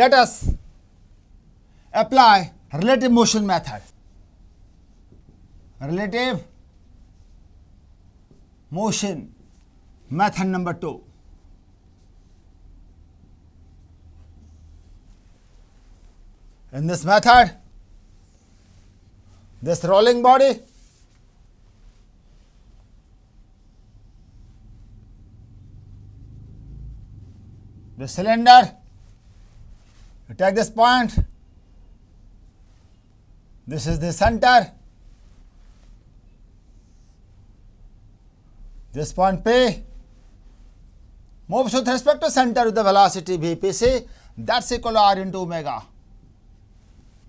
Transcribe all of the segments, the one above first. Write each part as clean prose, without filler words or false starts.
Let us apply relative motion method. Relative motion method number 2. In this method, this rolling body the cylinder, you take this point, this is the center, this point P moves with respect to center with the velocity Vpc, that's equal to r into omega.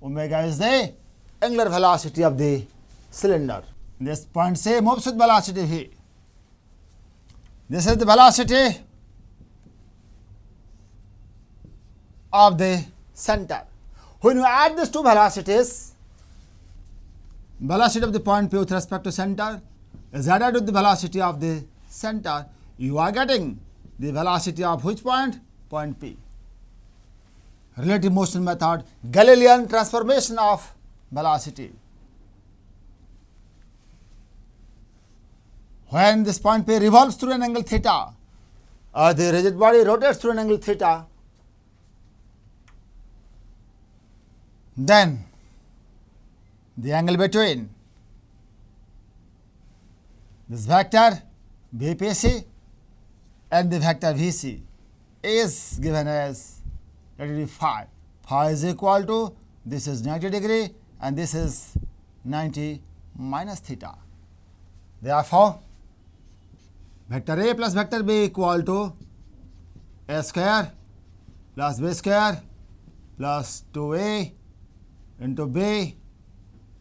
Omega is the angular velocity of the cylinder. This point C moves with velocity v. This is the velocity of the center. When you add these two velocities, velocity of the point P with respect to center is added with the velocity of the center, you are getting the velocity of which point? Point P. Relative motion method, Galilean transformation of velocity. When this point P revolves through an angle theta, or the rigid body rotates through an angle theta, then the angle between this vector Vpc and the vector Vc is given as, let it be phi. Phi is equal to, this is 90 degree and this is 90 minus theta. Therefore, vector A plus vector B equal to A square plus B square plus 2A into B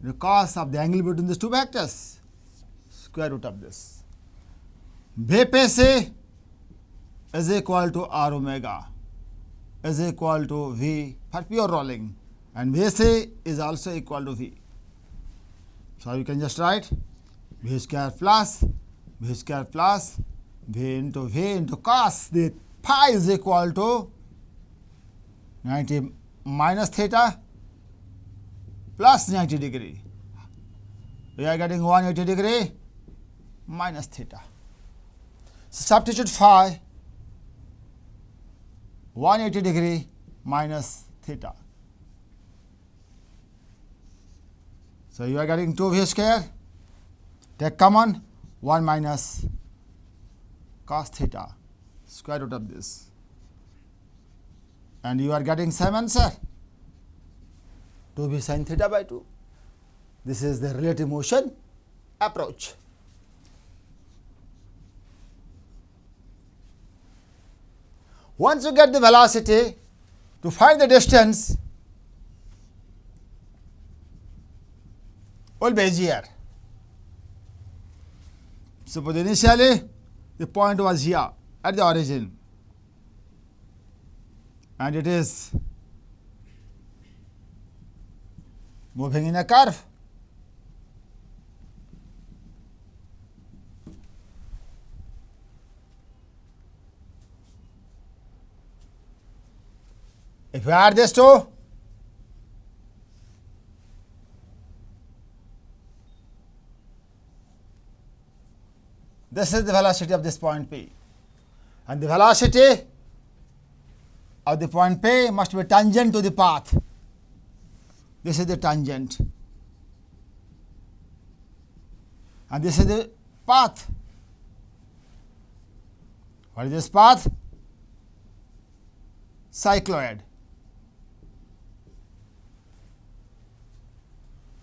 the cos of the angle between these two vectors, square root of this. Vpc is equal to r omega is equal to V for pure rolling, and Vc is also equal to V. So you can just write V square plus V square plus V into cos the phi is equal to 90 minus theta plus 90 degree. We are getting 180 degree minus theta. So substitute phi 180 degree minus theta. So you are getting 2v square, take common 1 minus cos theta, square root of this, and you are getting same answer, 2v sin theta by 2. This is the relative motion approach. Once you get the velocity, to find the distance will be easier. Suppose initially the point was here at the origin and it is moving in a curve. If you add this two, this is the velocity of this point P, and the velocity of the point P must be tangent to the path. This is the tangent, and this is the path. What is this path? Cycloid.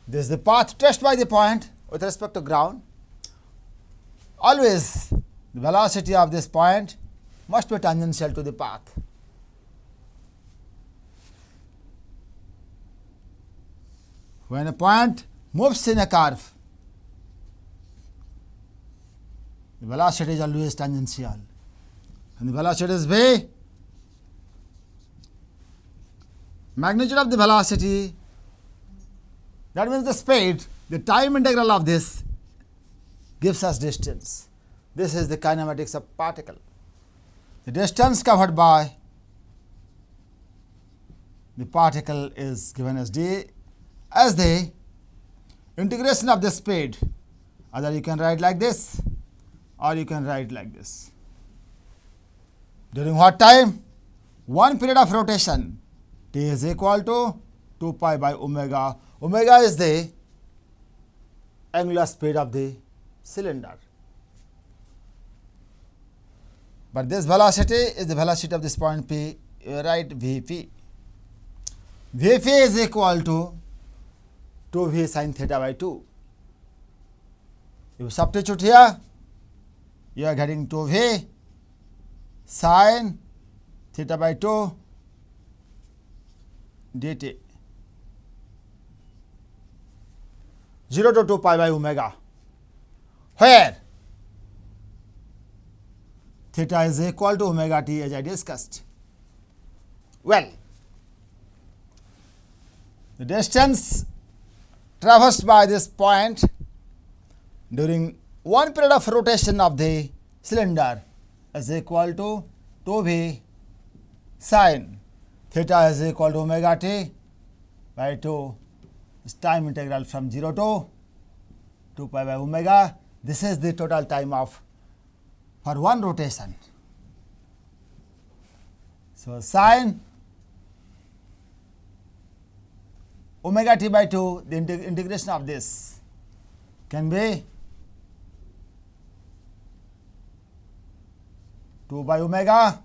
This is the path traced by the point with respect to ground. Always the velocity of this point must be tangential to the path. When a point moves in a curve, the velocity is always tangential, and the velocity is v. Magnitude of the velocity, that means the speed, the time integral of this gives us distance. This is the kinematics of particle. The distance covered by the particle is given as d as the integration of the speed. Either you can write like this or you can write like this. During what time? One period of rotation, t is equal to 2 pi by omega. Omega is the angular speed of the cylinder. But this velocity is the velocity of this point P. You write Vp. Vp is equal to 2v sin theta by 2. You substitute here, you are getting 2v sin theta by 2 dt, 0 to 2 pi by omega, where theta is equal to omega t as I discussed. Well, the distance traversed by this point during one period of rotation of the cylinder is equal to 2v sin theta is equal to omega t by 2 is time integral from 0 to 2 pi by omega. This is the total time of for one rotation. So, sin omega t by 2, the integration of this can be 2 by omega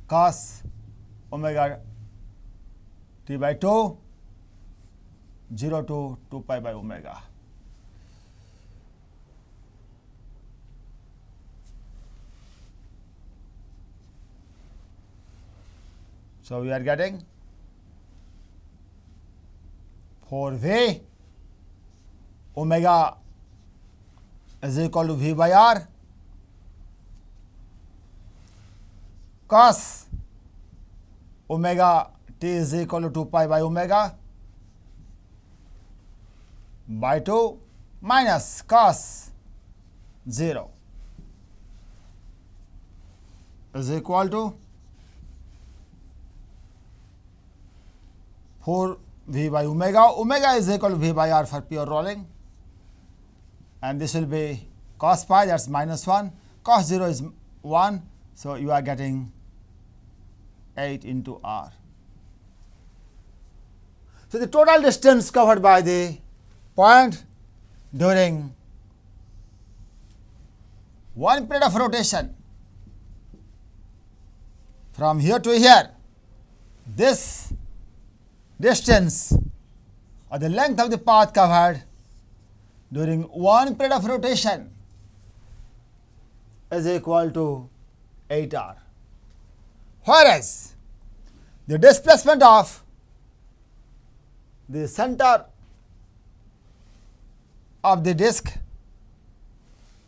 cos omega t by 2, 0 to 2 pi by omega. So, we are getting 4v omega is equal to v by r cos omega t is equal to 2 pi by omega by 2 minus cos 0 is equal to 4 v by omega. Omega is equal to v by r for pure rolling, and this will be cos pi, that is minus 1, cos 0 is 1. So, you are getting 8 into r. So, the total distance covered by the point during one period of rotation from here to here, this distance or the length of the path covered during one period of rotation is equal to 8r. Whereas, the displacement of the center of the disk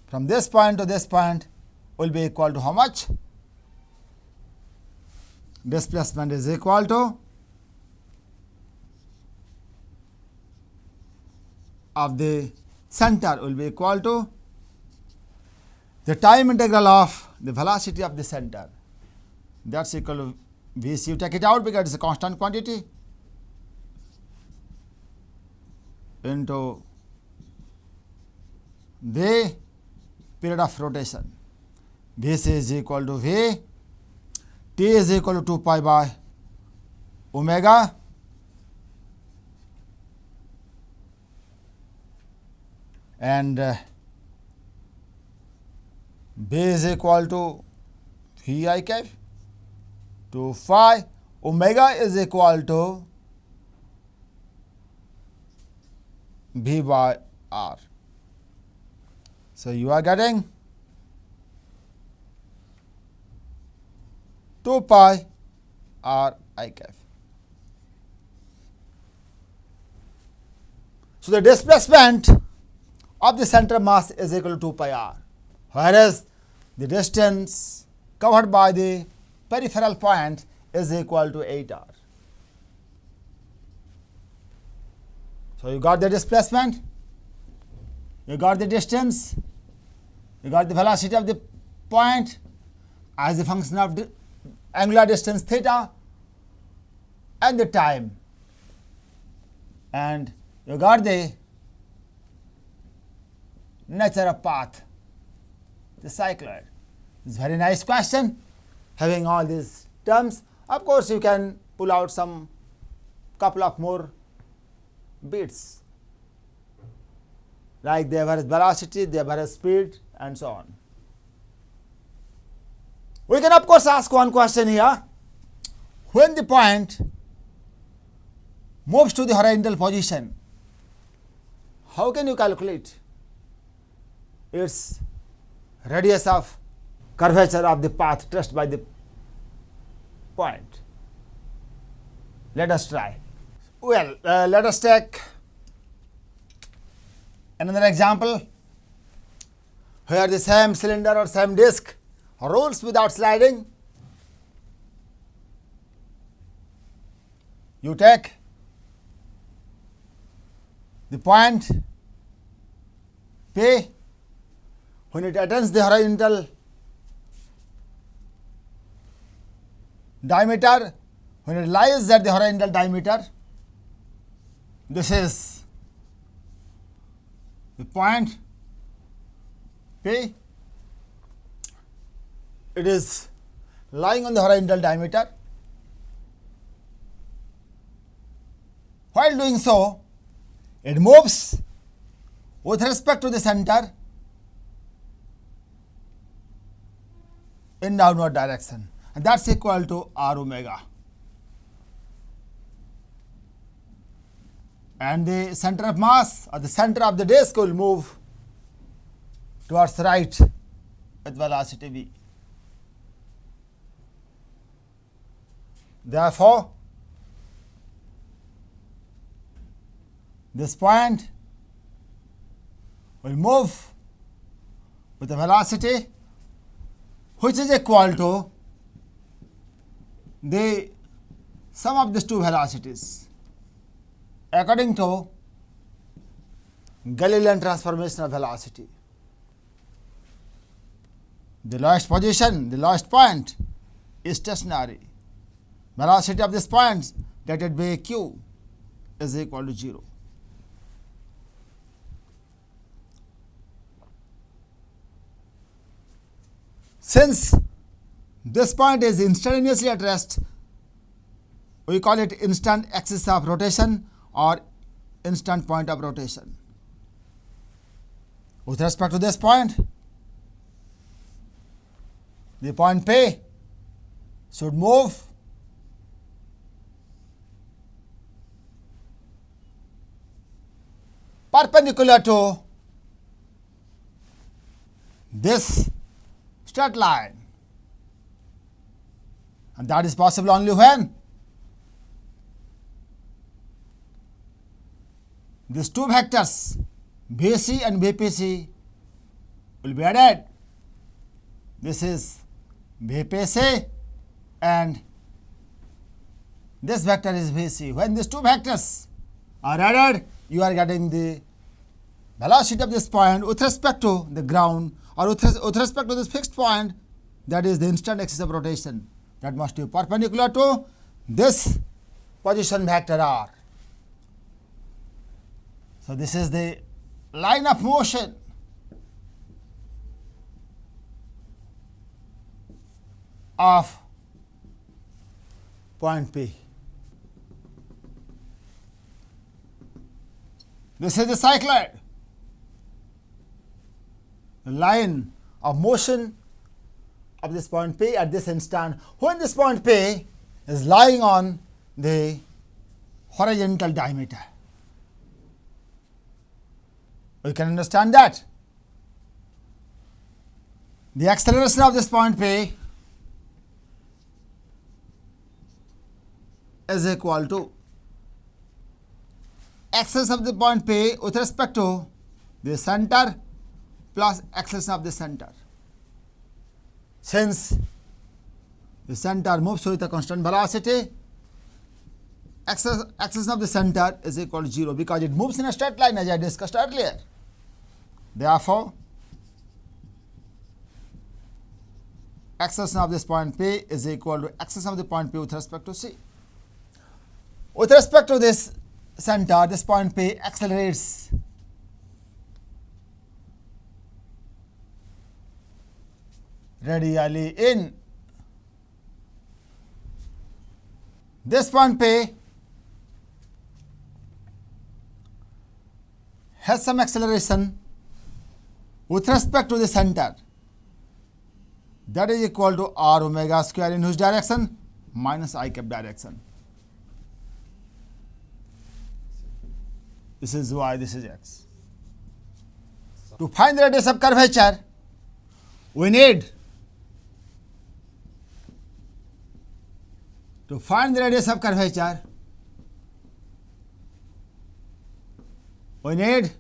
from this point to this point will be equal to how much? Displacement is equal to of the center will be equal to the time integral of the velocity of the center, that is equal to Vc. You take it out because it is a constant quantity into the period of rotation. Vc is equal to V, t is equal to 2 pi by omega and B is equal to V I cap to phi, omega is equal to V by R. So, you are getting 2 pi R I cap. So, the displacement of the center mass is equal to 2 pi r, whereas the distance covered by the peripheral point is equal to 8r. So, you got the displacement, you got the distance, you got the velocity of the point as a function of the angular distance theta, and the time, and you got the nature of path, the cycloid. It's a very nice question having all these terms. Of course, you can pull out some couple of more bits like the average velocity, the average speed, and so on. We can of course ask one question here. When the point moves to the horizontal position, how can you calculate its radius of curvature of the path traced by the point? Let us try. Well, let us take another example where the same cylinder or same disc rolls without sliding. You take the point P. When it attains the horizontal diameter, when it lies at the horizontal diameter, this is the point P. It is lying on the horizontal diameter. While doing so, it moves with respect to the center in downward direction, and that is equal to r omega. And the center of mass or the center of the disc will move towards right with velocity v. Therefore, this point will move with a velocity which is equal to the sum of these two velocities according to Galilean transformation of velocity. The lowest position, the lowest point is stationary. Velocity of this point dated by q is equal to 0. Since this point is instantaneously at rest, we call it instant axis of rotation or instant point of rotation. With respect to this point, the point P should move perpendicular to this straight line, and that is possible only when these two vectors BC and BPC will be added. This is BPC and this vector is VC. When these two vectors are added, you are getting the velocity of this point with respect to the ground or with respect to this fixed point, that is the instant axis of rotation, that must be perpendicular to this position vector r. So, this is the line of motion of point P. This is the cycloid, the line of motion of this point P at this instant when this point P is lying on the horizontal diameter. We can understand that the acceleration of this point P is equal to acceleration of the point P with respect to the center plus acceleration of the center. Since the center moves with a constant velocity, acceleration of the center is equal to 0 because it moves in a straight line as I discussed earlier. Therefore, acceleration of this point P is equal to acceleration of the point P with respect to c. With respect to this center, this point P accelerates radially in. This point P has some acceleration with respect to the center, that is equal to r omega square in whose direction? Minus I cap direction. This is y, this is x. To find the radius of curvature, we need to find the radius of curvature, we need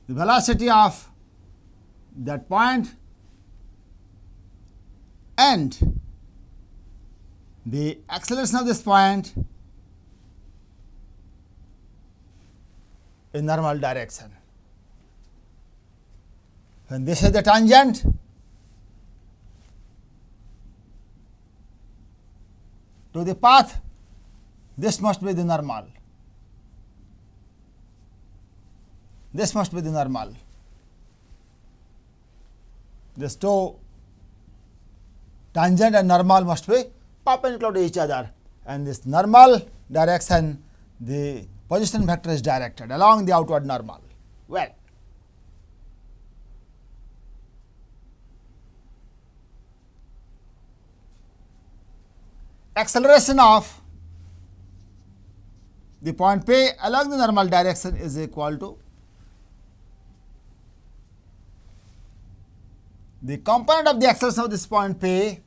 the velocity of that point and the acceleration of this point in normal direction. When this is the tangent, to the path, this must be the normal. This must be the normal. These two tangent and normal must be perpendicular to each other, and this normal direction, the position vector is directed along the outward normal. Well, acceleration of the point P along the normal direction is equal to the component of the acceleration of this point P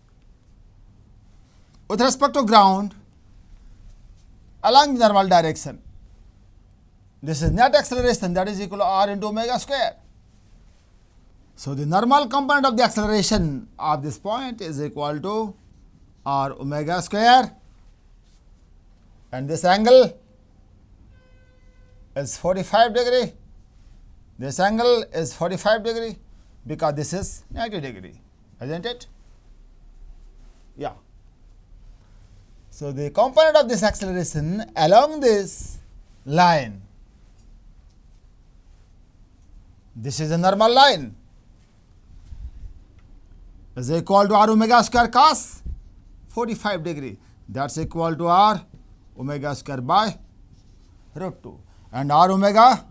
with respect to ground along the normal direction. This is net acceleration, that is equal to r into omega square. So, the normal component of the acceleration of this point is equal to r omega square, and this angle is 45 degree. This angle is 45 degree because this is 90 degree, isn't it? Yeah. So, the component of this acceleration along this line, this is a normal line, is equal to r omega square cos 45 degree, that is equal to r omega square by root 2, and r omega,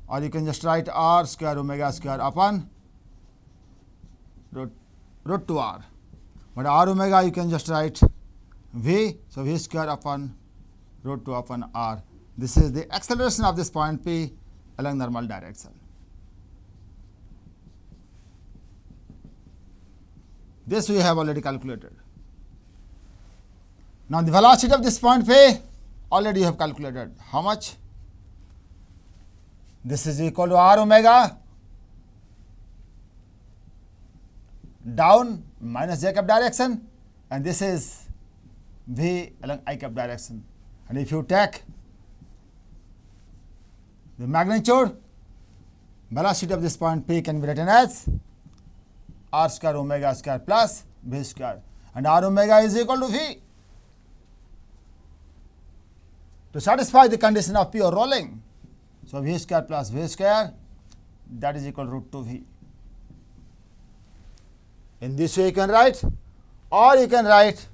or you can just write r square omega square upon root 2r, but r omega you can just write v, so v square upon root 2 upon r. This is the acceleration of this point P along normal direction. This we have already calculated. Now, the velocity of this point P already you have calculated. How much? This is equal to r omega down minus j cap direction, and this is v along I cap direction. And if you take the magnitude, velocity of this point P can be written as r square omega square plus v square, and r omega is equal to v. To satisfy the condition of pure rolling, so v square plus v square, that is equal to root 2 v. In this way you can write, or you can write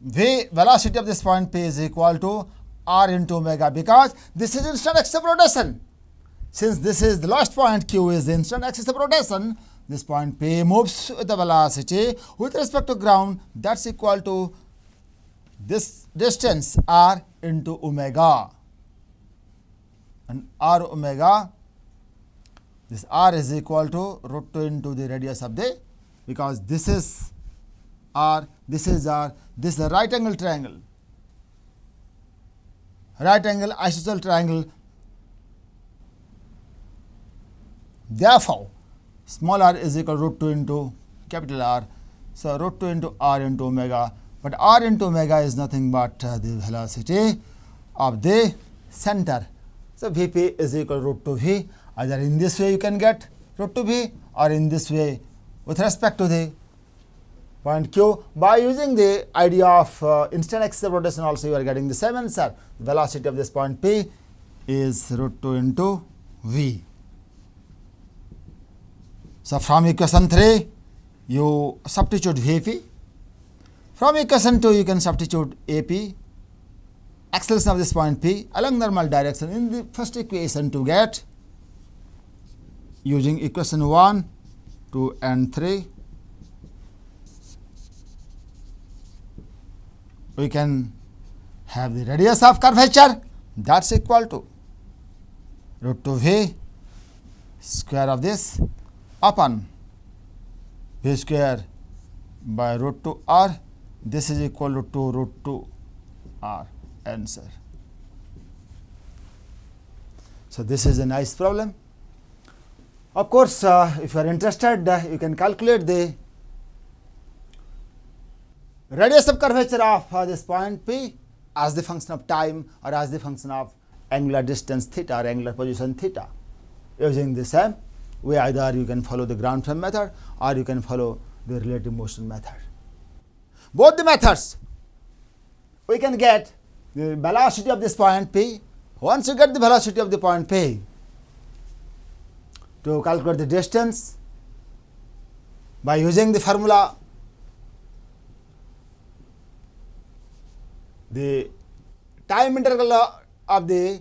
v velocity of this point P is equal to r into omega, because this is instant axis of rotation. Since this is the last point, Q is the instant axis of rotation, this point P moves with the velocity with respect to ground, that is equal to this distance r into omega, and r omega, this r is equal to root 2 into the radius of the, because this is r, this is r, this is a right angle triangle, right angle isosceles triangle. Therefore, small r is equal to root 2 into capital R. So, root 2 into r into omega, but r into omega is nothing but the velocity of the center. So, Vp is equal to root 2 v. Either in this way you can get root 2 v, or in this way with respect to the point Q. By using the idea of instant axis of rotation also you are getting the same answer. The velocity of this point P is root 2 into V. So from equation 3 you substitute Vp. From equation 2 you can substitute AP, acceleration of this point P along normal direction in the first equation to get, using equation 1, 2 and 3 we can have the radius of curvature, that's equal to root 2 V square of this upon V square by root 2 R. This is equal to 2 root 2 R. Answer. So this is a nice problem. Of course, if you are interested, you can calculate the radius of curvature of this point P as the function of time or as the function of angular distance theta or angular position theta. Using the same way, either you can follow the ground frame method or you can follow the relative motion method. Both the methods we can get the velocity of this point P. Once you get the velocity of the point P, to calculate the distance by using the formula, the time integral of the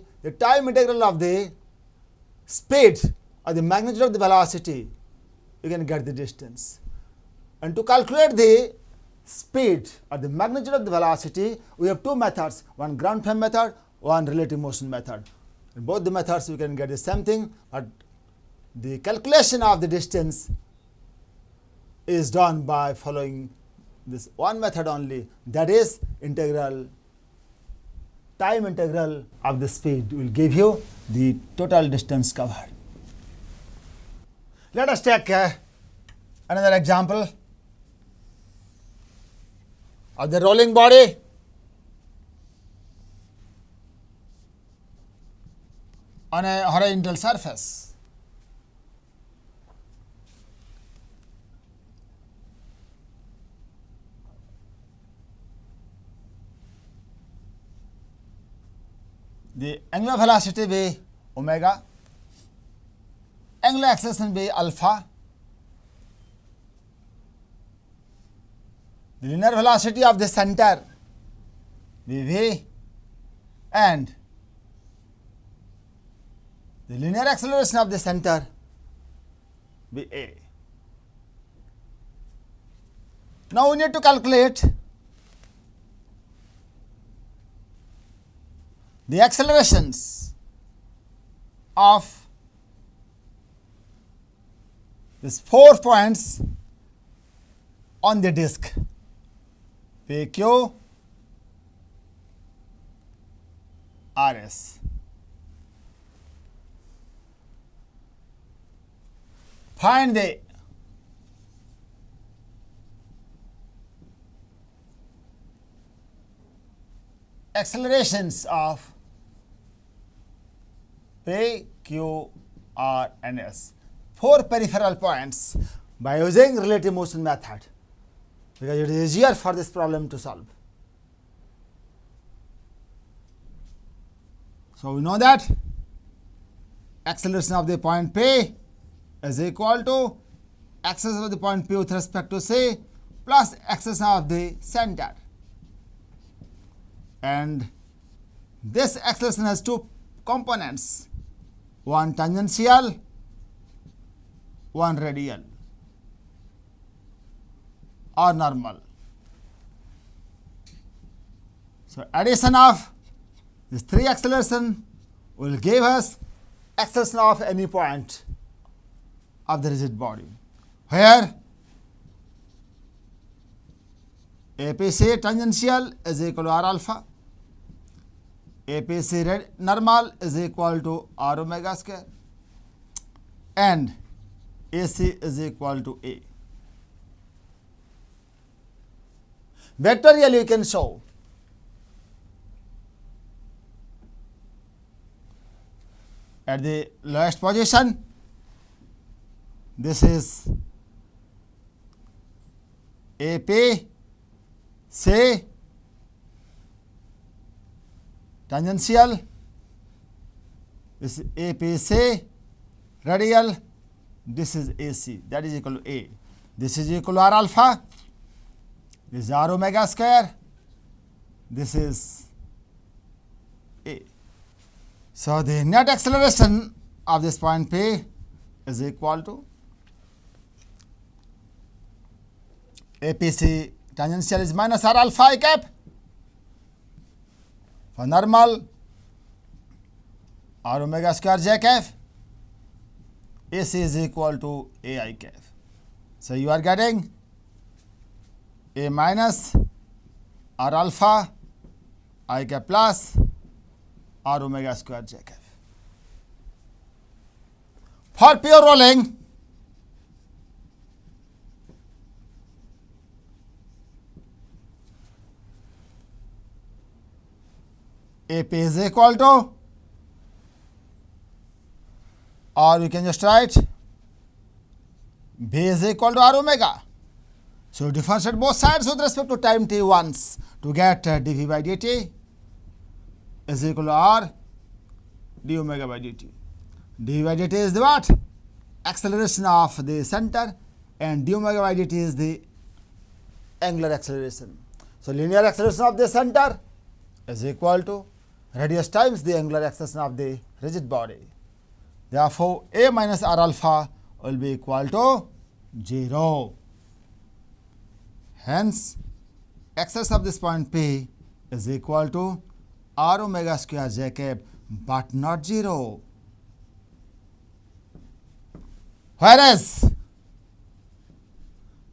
speed or the magnitude of the velocity, you can get the distance. And to calculate the speed or the magnitude of the velocity, we have two methods, one ground frame method, one relative motion method. In both the methods we can get the same thing, but the calculation of the distance is done by following this one method only, that is time integral of the speed will give you the total distance covered. Let us take another example of the rolling body. On a horizontal surface. The angular velocity be omega, angular acceleration be alpha, the linear velocity of the center be v, and the linear acceleration of the center be a. Now we need to calculate the accelerations of these 4 points on the disk PQ, RS. Find the accelerations of P, Q, R and S, 4 peripheral points, by using relative motion method, because it is easier for this problem to solve. So we know that acceleration of the point P is equal to acceleration of the point P with respect to C plus acceleration of the center. And this acceleration has 2 components, one tangential, one radial or normal. So addition of these 3 acceleration will give us acceleration of any point of the rigid body, where APC tangential is equal to R alpha, APC normal is equal to R omega square, and AC is equal to A. Vectorially you can show at the lowest position, this is AP say tangential, this is AP say radial, this is AC, that is equal to A. This is equal to R alpha, this is R omega square, this is A. So the net acceleration of this point P is equal to APC tangential is minus R alpha I cap. For normal, R omega square j cap. AC is equal to AI cap. So you are getting A minus R alpha I cap plus R omega square j cap. For pure rolling, AP is equal to, or you can just write B is equal to R omega. So differentiate both sides with respect to time t once to get dV by dt is equal to R d omega by dt. dV by dt is the what? Acceleration of the center, and d omega by dt is the angular acceleration. So linear acceleration of the center is equal to radius times the angular acceleration of the rigid body. Therefore, A minus R alpha will be equal to 0. Hence, acceleration of this point P is equal to R omega square j cap, but not 0. Whereas,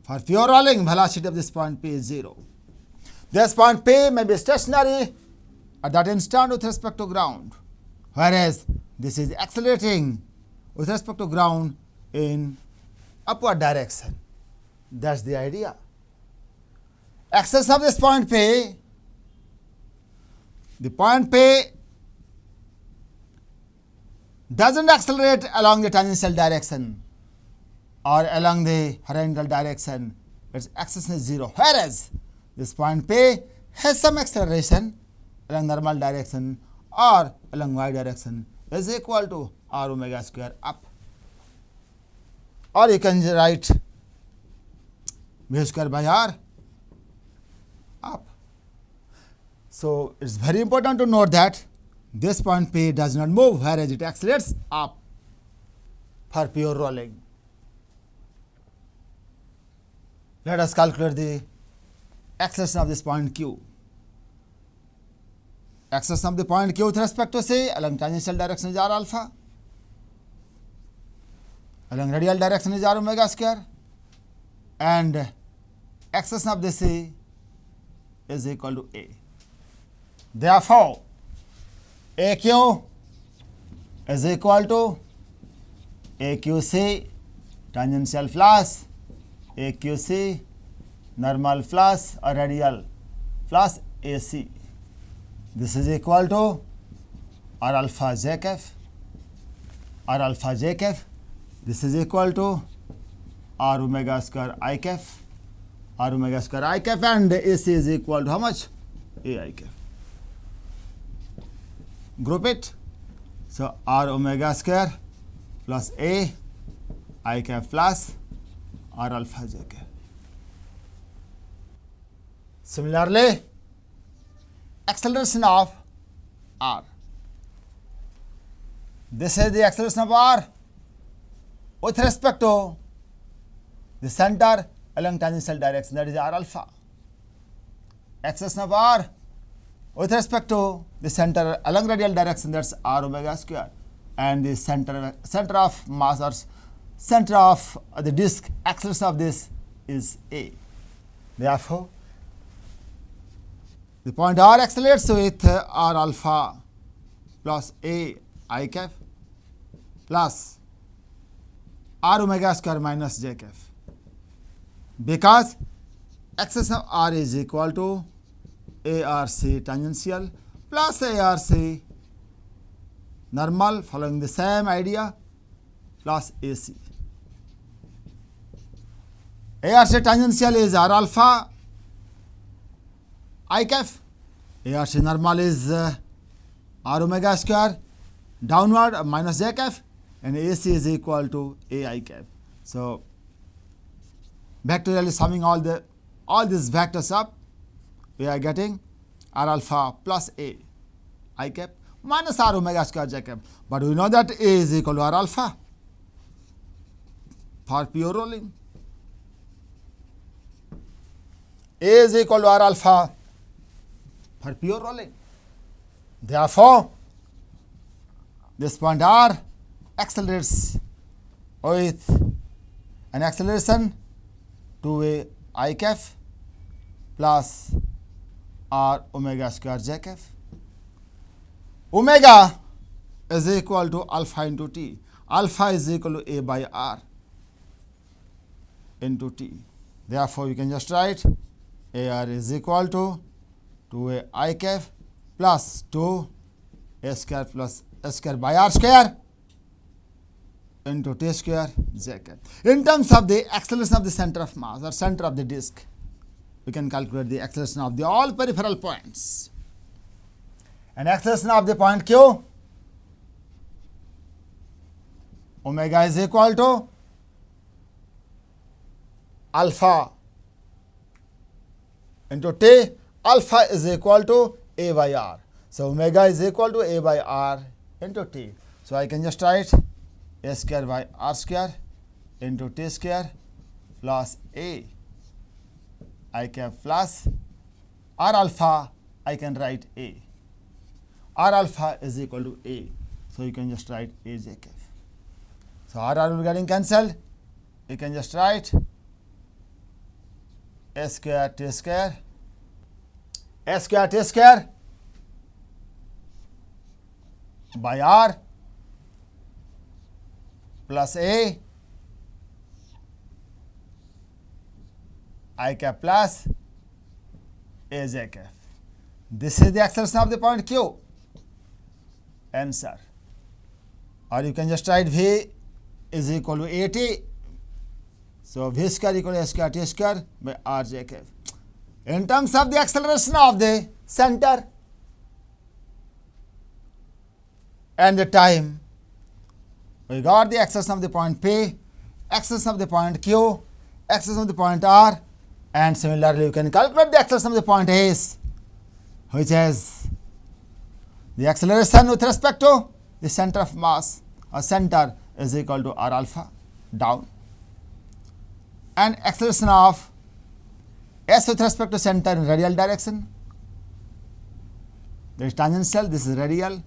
for pure rolling, velocity of this point P is 0. This point P may be stationary at that instant with respect to ground, whereas this is accelerating with respect to ground in upward direction. That's the idea. Acceleration of this point P, the point P doesn't accelerate along the tangential direction or along the horizontal direction. Its acceleration is 0. Whereas this point P has some acceleration along normal direction or along y direction is equal to R omega square up. Or you can write mu square by R up. So it's very important to note that this point P does not move, whereas it accelerates up for pure rolling. Let us calculate the acceleration of this point Q. Acceleration of the point Q with respect to C along tangential direction is R alpha, along radial direction is R omega square, and acceleration of the C is equal to A. Therefore, AQ is equal to AQC tangential plus AQC normal plus or radial plus AC. This is equal to R alpha j cap, R alpha j cap. This is equal to R omega square I cap, R omega square I cap, and AC is equal to how much? AI cap. Group it. So R omega square plus A I cap plus R alpha j cap. Similarly, acceleration of R. This is the acceleration of R with respect to the center along tangential direction, that is R alpha. Acceleration of R with respect to the center along radial direction, that's R omega square, and the center of mass or center of the disk acceleration of this is A. Therefore, the point R accelerates with R alpha plus A I cap plus R omega square minus j cap, because acceleration of R is equal to ARC tangential plus ARC normal following the same idea plus AC. AR से tangential is R alpha I cap. AR से normal is R omega square downward minus J cap, and AC is equal to AI cap. So vectorially summing all these vectors up, we are getting R alpha plus A I cap minus R omega square J cap. But we know that A is equal to R alpha for pure rolling. A is equal to R alpha for pure rolling. Therefore, this point R accelerates with an acceleration 2A I cap plus R omega square J cap. Omega is equal to alpha into T. Alpha is equal to A by R into T. Therefore, you can just write AR is equal to 2A I cap plus 2 A square plus S square by R square into T square J cap. In terms of the acceleration of the center of mass or center of the disk, we can calculate the acceleration of the all peripheral points. And acceleration of the point Q, omega is equal to alpha into T. Alpha is equal to A by R. So omega is equal to A by R into T. So I can just write A square by R square into T square plus A I cap plus R alpha. I can write A. R alpha is equal to A. So you can just write A J cap. So R will be getting cancelled. You can just write A square T square, A square T square by R plus A I cap plus A J cap. This is the acceleration of the point Q. Answer. Or you can just write V is equal to AT. So V square equal to A square T square by R J cap. In terms of the acceleration of the center and the time, we got the acceleration of the point P, acceleration of the point Q, acceleration of the point R, and similarly you can calculate the acceleration of the point S, which has the acceleration with respect to the center of mass or center is equal to R alpha down, and acceleration of S with respect to center in radial direction. There is tangential, this is radial,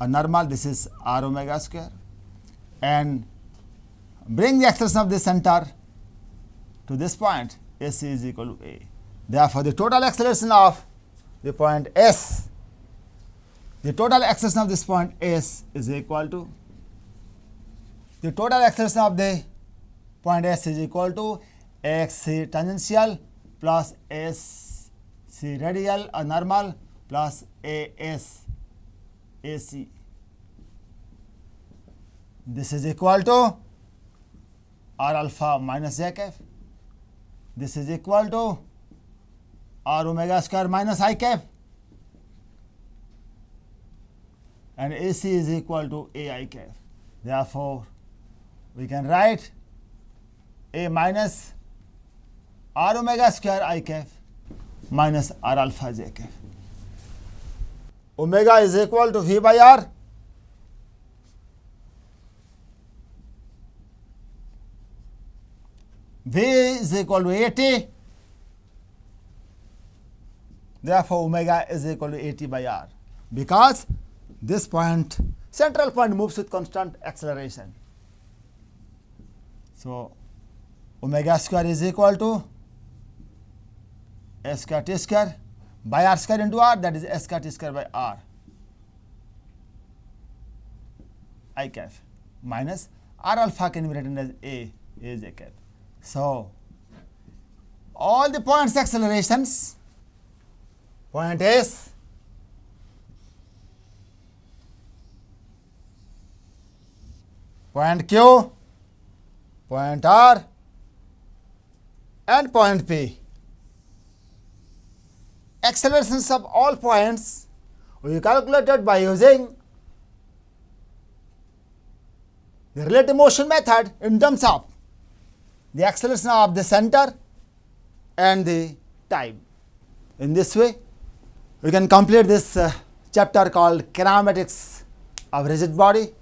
or normal, this is R omega square, and bring the acceleration of the center to this point, AC is equal to A. Therefore, the total acceleration of the point S, the total acceleration of this point S is equal to, the total acceleration of the point S is equal to XC tangential plus SC radial or normal plus AS AC. This is equal to R alpha minus J cap. This is equal to R omega square minus I cap, and AC is equal to AI cap. Therefore, we can write A minus R omega square I cap minus R alpha J cap. Omega is equal to V by R. V is equal to AT. Therefore, omega is equal to AT by R, because this point, central point, moves with constant acceleration. So, omega square is equal to S square T square by R square into R, that is S square T square by R I cap minus R alpha can be written as A J cap. So, all the points accelerations, point S, point Q, point R, and point P. Accelerations of all points we calculated by using the relative motion method in terms of the acceleration of the center and the time. In this way, we can complete this chapter called kinematics of rigid body.